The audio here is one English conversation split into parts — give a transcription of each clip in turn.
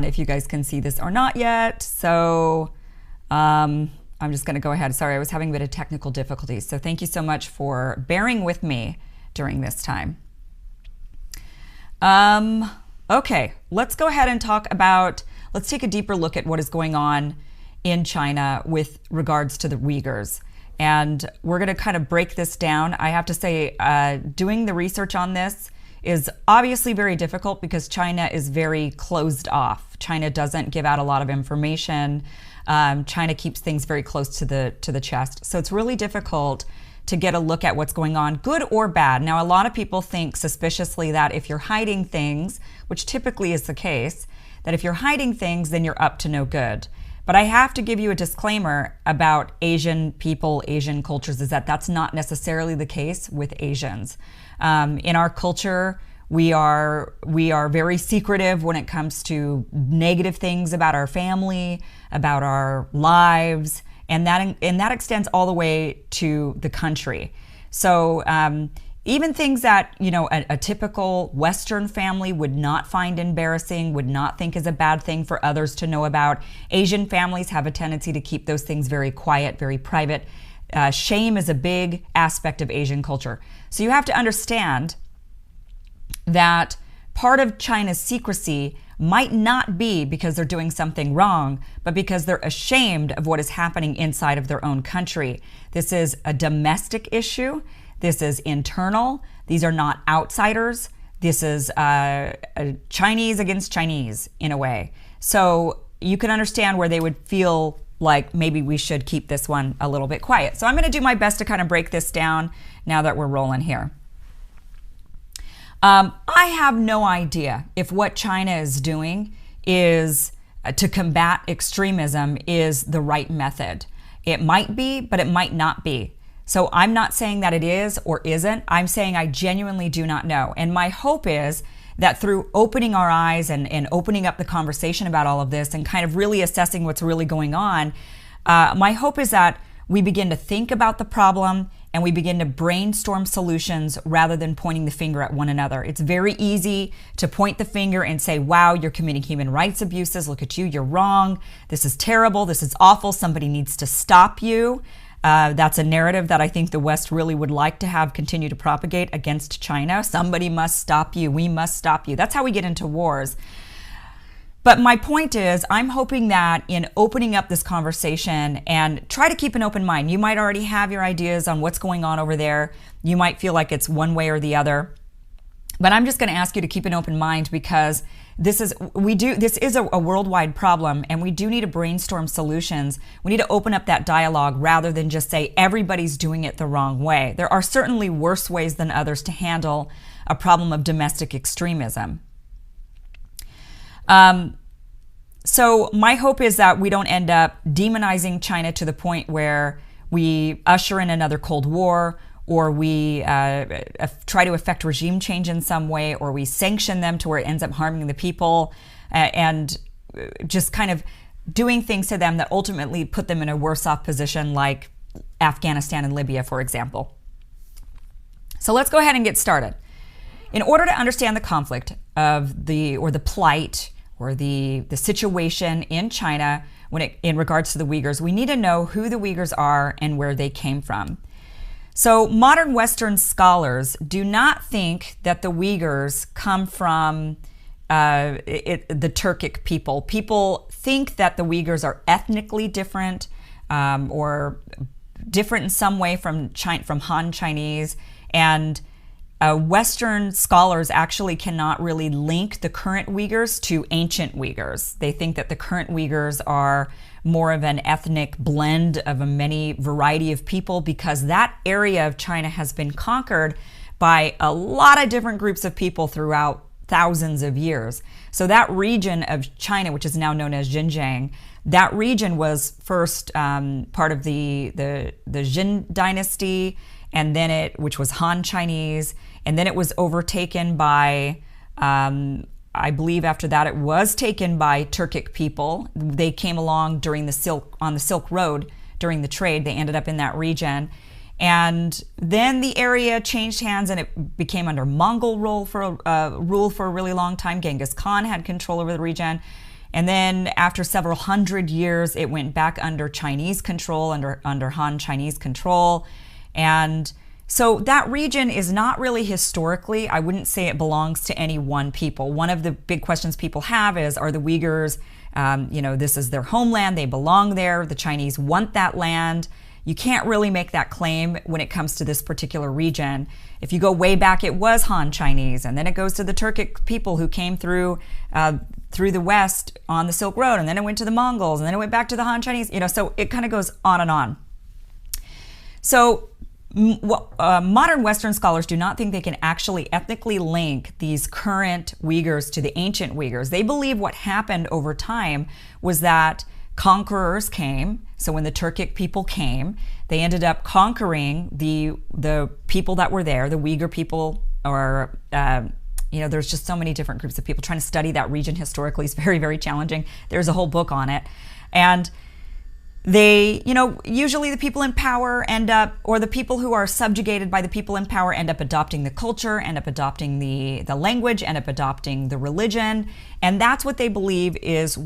if you guys can see this or not yet. So I'm just going to go ahead. Sorry, I was having a bit of technical difficulties. So thank you so much for bearing with me during this time. Okay, let's go ahead and let's take a deeper look at what is going on in China with regards to the Uyghurs. And we're going to kind of break this down. I have to say, doing the research on this is obviously very difficult because China is very closed off. China doesn't give out a lot of information. China keeps things very close to the chest. So it's really difficult to get a look at what's going on, good or bad. Now, a lot of people think suspiciously that if you're hiding things, which typically is the case, that if you're hiding things, then you're up to no good. But I have to give you a disclaimer about Asian people, Asian cultures, is that that's not necessarily the case with Asians. In our culture, we are very secretive when it comes to negative things about our family, about our lives, and that extends all the way to the country. So even things that, you know, a typical Western family would not find embarrassing, would not think is a bad thing for others to know about, Asian families have a tendency to keep those things very quiet, very private. Shame is a big aspect of Asian culture. So you have to understand that part of China's secrecy might not be because they're doing something wrong, but because they're ashamed of what is happening inside of their own country. This is a domestic issue. This is internal. These are not outsiders. This is Chinese against Chinese in a way. So you can understand where they would feel like maybe we should keep this one a little bit quiet. So I'm going to do my best to kind of break this down now that we're rolling here. I have no idea if what China is doing is to combat extremism is the right method. It might be, but it might not be. So I'm not saying that it is or isn't. I'm saying I genuinely do not know. And my hope is that through opening our eyes and opening up the conversation about all of this and kind of really assessing what's really going on, my hope is that we begin to think about the problem and we begin to brainstorm solutions rather than pointing the finger at one another. It's very easy to point the finger and say, wow, you're committing human rights abuses. Look at you, you're wrong. This is terrible. This is awful. Somebody needs to stop you. That's a narrative that I think the West really would like to have continue to propagate against China. Somebody must stop you. We must stop you. That's how we get into wars. But my point is, I'm hoping that in opening up this conversation and try to keep an open mind. You might already have your ideas on what's going on over there. You might feel like it's one way or the other. But I'm just going to ask you to keep an open mind because this is a worldwide problem and we do need to brainstorm solutions. We need to open up that dialogue rather than just say everybody's doing it the wrong way. There are certainly worse ways than others to handle a problem of domestic extremism. So my hope is that we don't end up demonizing China to the point where we usher in another Cold War, or we try to affect regime change in some way, or we sanction them to where it ends up harming the people, and just kind of doing things to them that ultimately put them in a worse off position, like Afghanistan and Libya, for example. So let's go ahead and get started. In order to understand the conflict of the plight or the situation in China in regards to the Uyghurs, we need to know who the Uyghurs are and where they came from. So modern Western scholars do not think that the Uyghurs come from the Turkic people. People think that the Uyghurs are ethnically different or different in some way from Han Chinese, and Western scholars actually cannot really link the current Uyghurs to ancient Uyghurs. They think that the current Uyghurs are more of an ethnic blend of a many variety of people because that area of China has been conquered by a lot of different groups of people throughout thousands of years. So that region of China, which is now known as Xinjiang, that region was first part of the Jin dynasty, and then which was Han Chinese, and then it was overtaken by, I believe after that it was taken by Turkic people. They came along on the Silk Road during the trade. They ended up in that region. And then the area changed hands and it became under Mongol rule for a really long time. Genghis Khan had control over the region. And then after several hundred years, it went back under Chinese control, under Han Chinese control. And so that region is not really historically, I wouldn't say it belongs to any one people. One of the big questions people have is, are the Uyghurs, this is their homeland, they belong there, the Chinese want that land. You can't really make that claim when it comes to this particular region. If you go way back, it was Han Chinese, and then it goes to the Turkic people who came through the West on the Silk Road, and then it went to the Mongols, and then it went back to the Han Chinese, so it kind of goes on and on. So modern Western scholars do not think they can actually ethnically link these current Uyghurs to the ancient Uyghurs. They believe what happened over time was that conquerors came. So when the Turkic people came, they ended up conquering the people that were there, the Uyghur people, or there's just so many different groups of people. Trying to study that region historically is very, very challenging. There's a whole book on it. And they, usually the people in power or the people who are subjugated by the people in power end up adopting the culture, end up adopting the language, end up adopting the religion. And that's what they believe is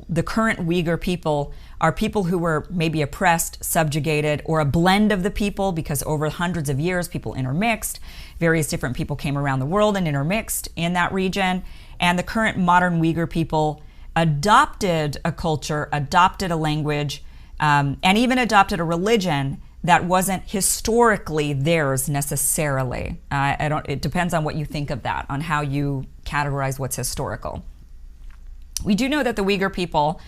the current Uyghur people are people who were maybe oppressed, subjugated, or a blend of the people, because over hundreds of years, people intermixed. Various different people came around the world and intermixed in that region. And the current modern Uyghur people adopted a culture, adopted a language, and even adopted a religion that wasn't historically theirs necessarily. It depends on what you think of that, on how you categorize what's historical. We do know that the Uyghur people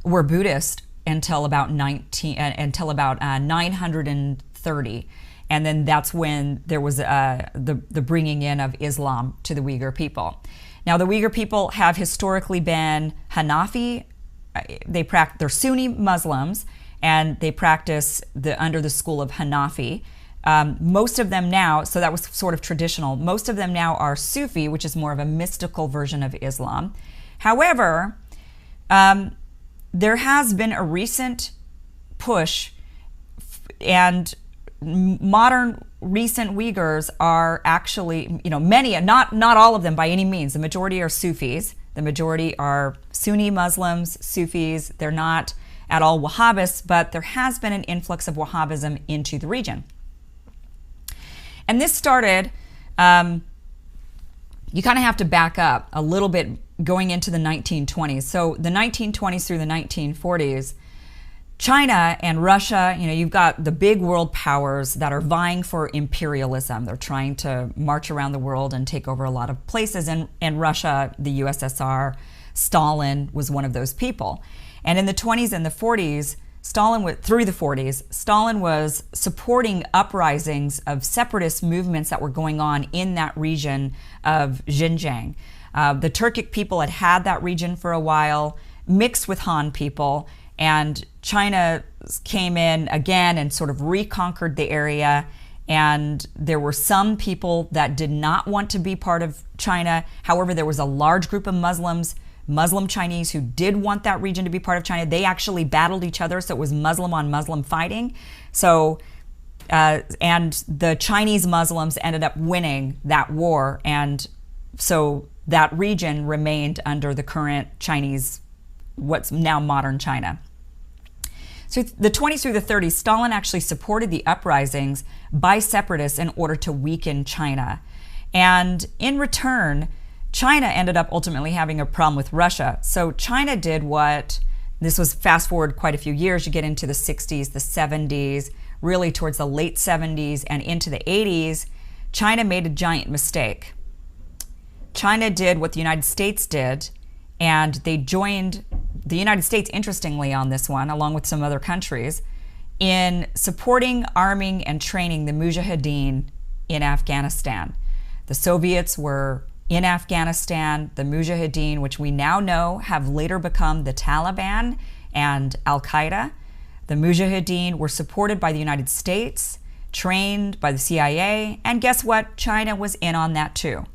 were Buddhist until about 930, and then that's when there was the bringing in of Islam to the Uyghur people. Now, the Uyghur people have historically been Hanafi. They're Sunni Muslims, and they practice under the school of Hanafi. Most of them now, so that was sort of traditional, most of them now are Sufi, which is more of a mystical version of Islam. However, there has been a recent push, and modern recent Uyghurs are actually, many, not all of them by any means. The majority are Sufis. The majority are Sunni Muslims, Sufis. They're not at all Wahhabists, but there has been an influx of Wahhabism into the region. And this started, you kind of have to back up a little bit going into the 1920s. So the 1920s through the 1940s, China and Russia, you've got the big world powers that are vying for imperialism. They're trying to march around the world and take over a lot of places. And Russia, the USSR, Stalin was one of those people. And in the 20s and the 40s, through the 40s, Stalin was supporting uprisings of separatist movements that were going on in that region of Xinjiang. The Turkic people had that region for a while, mixed with Han people, and China came in again and sort of reconquered the area. And there were some people that did not want to be part of China. However, there was a large group of Muslim Chinese who did want that region to be part of China. They actually battled each other, so it was Muslim on Muslim fighting. So, and the Chinese Muslims ended up winning that war, and so that region remained under the current Chinese, what's now modern China. So the 20s through the 30s, Stalin actually supported the uprisings by separatists in order to weaken China. And in return, China ended up ultimately having a problem with Russia. So China did this was fast forward quite a few years, you get into the 60s, the 70s, really towards the late 70s and into the 80s, China made a giant mistake. China did what the United States did, and they joined the United States, interestingly, on this one, along with some other countries, in supporting, arming, and training the Mujahideen in Afghanistan. The Soviets were in Afghanistan. The Mujahideen, which we now know have later become the Taliban and Al-Qaeda. The Mujahideen were supported by the United States, trained by the CIA, and guess what? China was in on that too.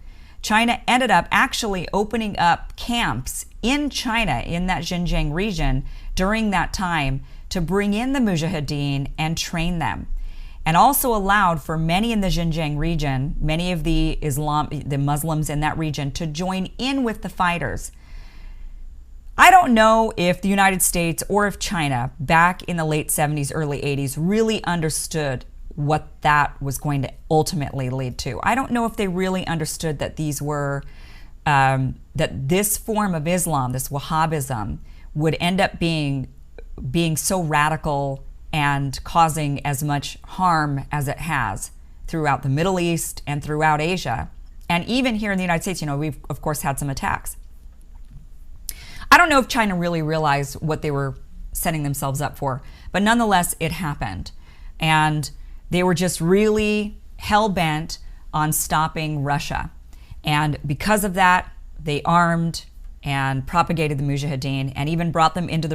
China ended up actually opening up camps in China, in that Xinjiang region, during that time to bring in the Mujahideen and train them, and also allowed for many in the Xinjiang region, many of the Muslims in that region, to join in with the fighters. I don't know if the United States or if China back in the late 70s, early 80s really understood what that was going to ultimately lead to. I don't know if they really understood that these were, that this form of Islam, this Wahhabism, would end up being so radical and causing as much harm as it has throughout the Middle East and throughout Asia. And even here in the United States, we've of course had some attacks. I don't know if China really realized what they were setting themselves up for, but nonetheless, it happened. And they were just really hell-bent on stopping Russia. And because of that, they armed and propagated the Mujahideen and even brought them into the